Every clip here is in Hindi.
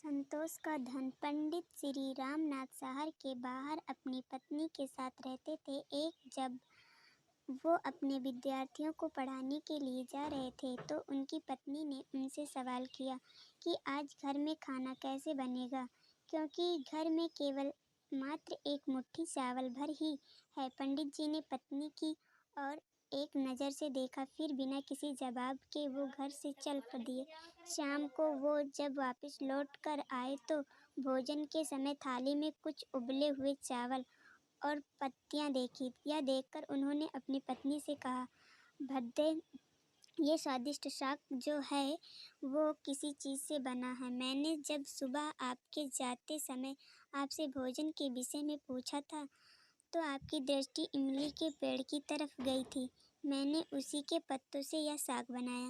संतोष का धन। पंडित श्री रामनाथ शहर के बाहर अपनी पत्नी के साथ रहते थे। जब वो अपने विद्यार्थियों को पढ़ाने के लिए जा रहे थे तो उनकी पत्नी ने उनसे सवाल किया कि आज घर में खाना कैसे बनेगा, क्योंकि घर में केवल मात्र एक मुट्ठी चावल भर ही है। पंडित जी ने पत्नी की और एक नज़र से देखा, फिर बिना किसी जवाब के वो घर से चल दिए। शाम को वो जब वापस लौट कर आए तो भोजन के समय थाली में कुछ उबले हुए चावल और पत्तियां देखी। यह देखकर उन्होंने अपनी पत्नी से कहा, भद्दे, ये स्वादिष्ट शाक जो है वो किसी चीज़ से बना है। मैंने जब सुबह आपके जाते समय आपसे भोजन के विषय में पूछा था तो आपकी दृष्टि इमली के पेड़ की तरफ गई थी। मैंने उसी के पत्तों से यह साग बनाया।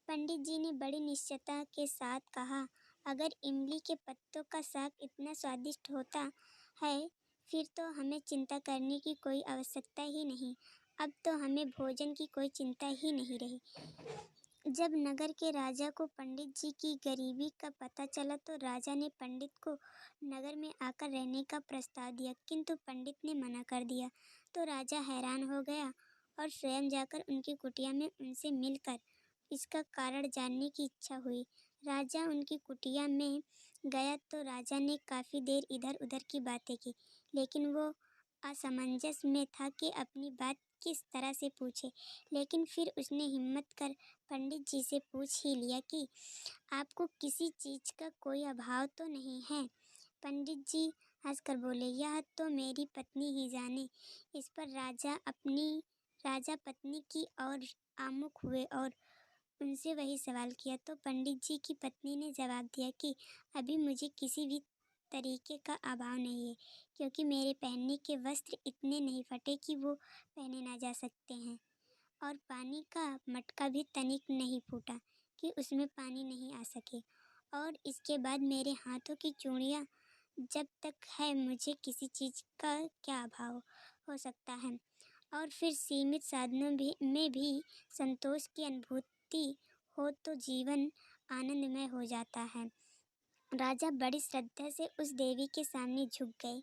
पंडित जी ने बड़ी निश्चयता के साथ कहा, अगर इमली के पत्तों का साग इतना स्वादिष्ट होता है फिर तो हमें चिंता करने की कोई आवश्यकता ही नहीं। अब तो हमें भोजन की कोई चिंता ही नहीं रही। जब नगर के राजा को पंडित जी की गरीबी का पता चला तो राजा ने पंडित को नगर में आकर रहने का प्रस्ताव दिया, किंतु पंडित ने मना कर दिया। तो राजा हैरान हो गया और स्वयं जाकर उनकी कुटिया में उनसे मिलकर इसका कारण जानने की इच्छा हुई। राजा उनकी कुटिया में गया तो राजा ने काफ़ी देर इधर उधर की बातें की, लेकिन वो असमंजस में था कि अपनी बात किस तरह से पूछे। लेकिन फिर उसने हिम्मत कर पंडित जी से पूछ ही लिया कि आपको किसी चीज़ का कोई अभाव तो नहीं है। पंडित जी हंसकर बोले, यह तो मेरी पत्नी ही जाने। इस पर राजा पत्नी की ओर आमुख हुए और उनसे वही सवाल किया। तो पंडित जी की पत्नी ने जवाब दिया कि अभी मुझे किसी भी तरीके का अभाव नहीं है, क्योंकि मेरे पहनने के वस्त्र इतने नहीं फटे कि वो पहने ना जा सकते हैं, और पानी का मटका भी तनिक नहीं फूटा कि उसमें पानी नहीं आ सके। और इसके बाद मेरे हाथों की चूड़ियाँ जब तक है मुझे किसी चीज़ का क्या अभाव हो सकता है। और फिर सीमित साधनों में भी संतोष की अनुभूति हो तो जीवन आनंदमय हो जाता है। राजा बड़ी श्रद्धा से उस देवी के सामने झुक गए।